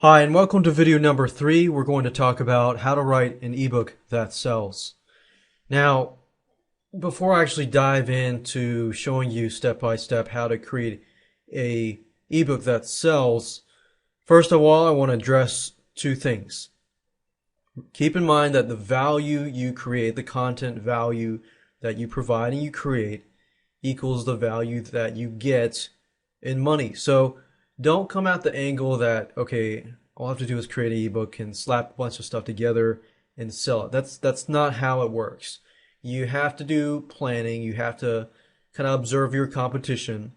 Hi, and welcome to video number 3. We're going to talk about how to write an ebook that sells. Now, before I actually dive into showing you step by step how to create a ebook that sells, first of all, I want to address two things. Keep in mind that the value you create, the content value that you provide and you create, equals the value that you get in money. So don't come at the angle that, okay, all I have to do is create an ebook and slap a bunch of stuff together and sell it. That's not how it works. You have to do planning. You have to kind of observe your competition.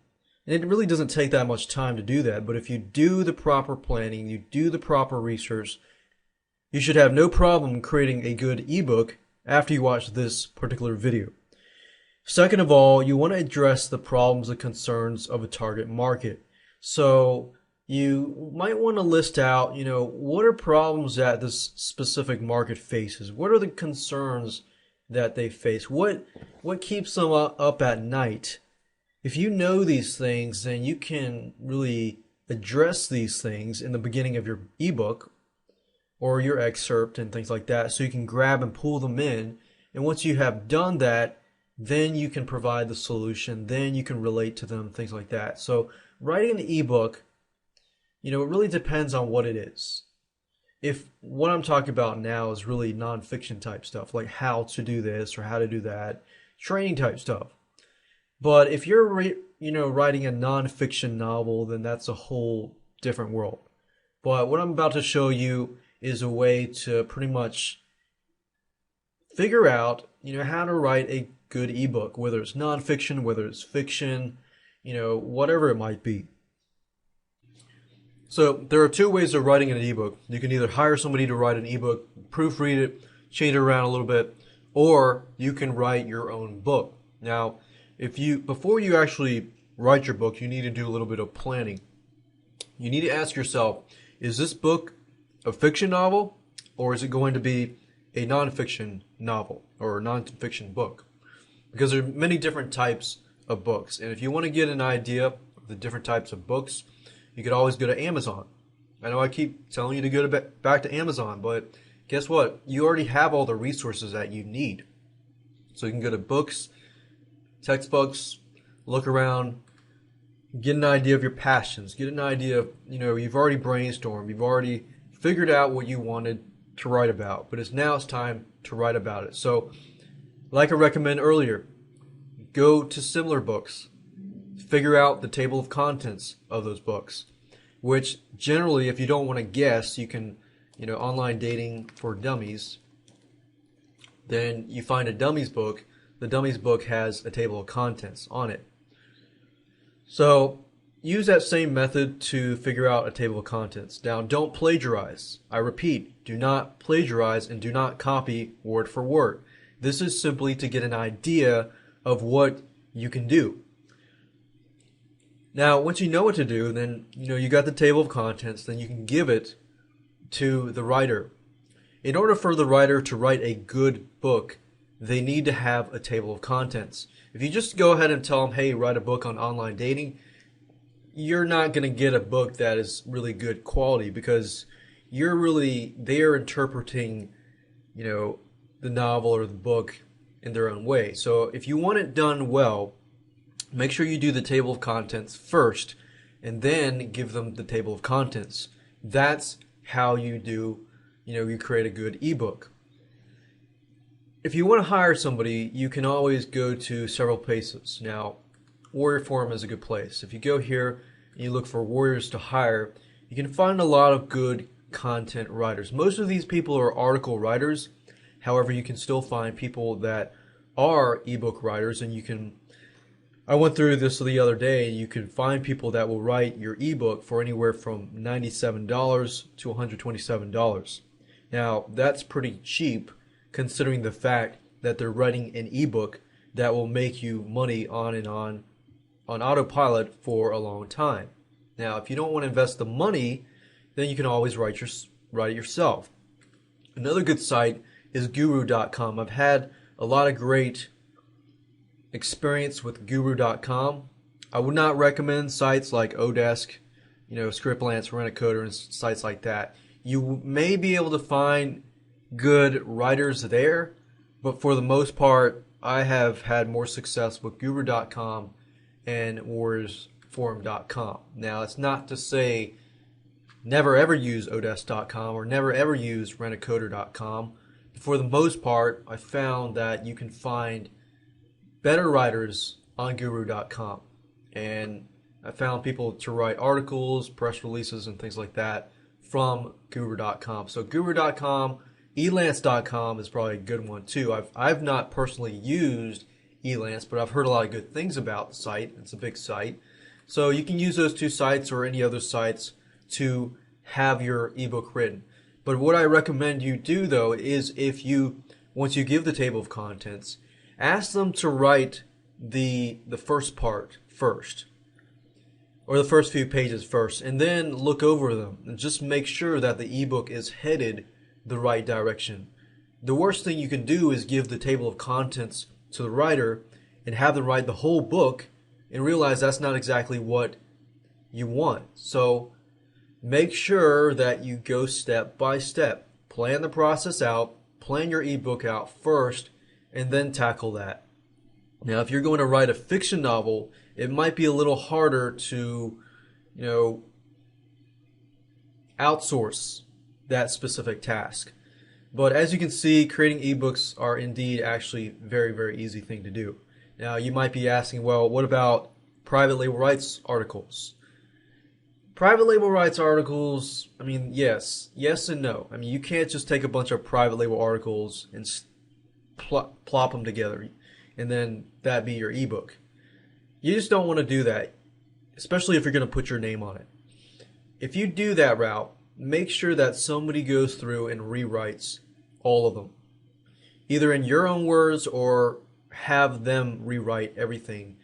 And it really doesn't take that much time to do that. But if you do the proper planning, you do the proper research, you should have no problem creating a good ebook after you watch this particular video. Second of all, you want to address the problems and concerns of a target market. So you might want to list out, what are problems that this specific market faces? What are the concerns that they face? What keeps them up at night? If you know these things, then you can really address these things in the beginning of your ebook or your excerpt and things like that, so you can grab and pull them in. And once you have done that, then you can provide the solution, then you can relate to them, things like that. So writing an ebook, it really depends on what it is. If what I'm talking about now is really nonfiction type stuff, like how to do this or how to do that, training type stuff. But if you're writing a nonfiction novel, then that's a whole different world. But what I'm about to show you is a way to pretty much figure out, how to write a good ebook, whether it's nonfiction, whether it's fiction, whatever it might be. So there are two ways of writing an ebook. You can either hire somebody to write an ebook, proofread it, change it around a little bit, or you can write your own book. Now, before you actually write your book, you need to do a little bit of planning. You need to ask yourself, is this book a fiction novel, or is it going to be a nonfiction novel or a nonfiction book? Because there are many different types of books. And if you want to get an idea of the different types of books, you could always go to Amazon. I know I keep telling you to go back to Amazon, but guess what? You already have all the resources that you need. So you can go to books, textbooks, look around, get an idea of your passions, get an idea of, you've already brainstormed, you've already figured out what you wanted to write about, but it's time to write about it. So, like I recommended earlier, go to similar books. Figure out the table of contents of those books, which generally, if you don't want to guess, you can, online dating for dummies, then you find a dummies book. The dummies book has a table of contents on it. So use that same method to figure out a table of contents. Now, don't plagiarize. I repeat, do not plagiarize and do not copy word for word. This is simply to get an idea of what you can do. Now, once you know what to do, then, you got the table of contents, then you can give it to the writer. In order for the writer to write a good book, they need to have a table of contents. If you just go ahead and tell them, hey, write a book on online dating, you're not going to get a book that is really good quality, because they are interpreting, the novel or the book in their own way. So if you want it done well, make sure you do the table of contents first and then give them the table of contents. That's how you do, you create a good ebook. If you want to hire somebody, you can always go to several places. Now, Warrior Forum is a good place. If you go here and you look for warriors to hire, you can find a lot of good content writers. Most of these people are article writers. However, you can still find people that are ebook writers, and I went through this the other day, and you can find people that will write your ebook for anywhere from $97 to $127. Now, that's pretty cheap considering the fact that they're writing an ebook that will make you money on autopilot for a long time. Now, if you don't want to invest the money, then you can always write it yourself. Another good site is guru.com. I've had a lot of great experience with guru.com. I would not recommend sites like Odesk Scriptlance, Rent-A-Coder, and sites like that. You may be able to find good writers there, but for the most part, I have had more success with Guru.com and WarriorsForum.com. Now, it's not to say never ever use Odesk.com or never ever use Rent-A-Coder.com. For the most part, I found that you can find better writers on Guru.com. And I found people to write articles, press releases, and things like that from Guru.com. So Guru.com, Elance.com is probably a good one too. I've not personally used Elance, but I've heard a lot of good things about the site. It's a big site. So you can use those two sites or any other sites to have your ebook written. But what I recommend you do though is once you give the table of contents, ask them to write the first part first, or the first few pages first, and then look over them and just make sure that the ebook is headed the right direction. The worst thing you can do is give the table of contents to the writer and have them write the whole book and realize that's not exactly what you want. So make sure that you go step by step. Plan the process out, plan your ebook out first, and then tackle that. Now, if you're going to write a fiction novel, it might be a little harder to, outsource that specific task. But as you can see, creating ebooks are indeed actually very, very easy thing to do. Now, you might be asking, well, what about private label rights articles? Private label rights articles, yes and no. You can't just take a bunch of private label articles and plop them together and then that be your ebook. You just don't want to do that, especially if you're going to put your name on it. If you do that route, make sure that somebody goes through and rewrites all of them, either in your own words or have them rewrite everything.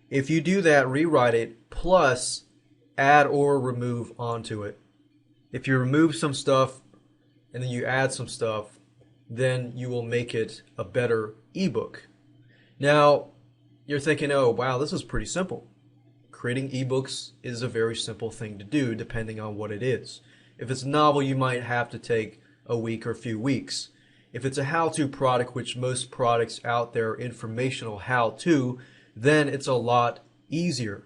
If you do that, rewrite it, plus add or remove onto it. If you remove some stuff and then you add some stuff, then you will make it a better ebook. Now, you're thinking, oh, wow, this is pretty simple. Creating ebooks is a very simple thing to do depending on what it is. If it's a novel, you might have to take a week or a few weeks. If it's a how-to product, which most products out there are informational how-to, then it's a lot easier.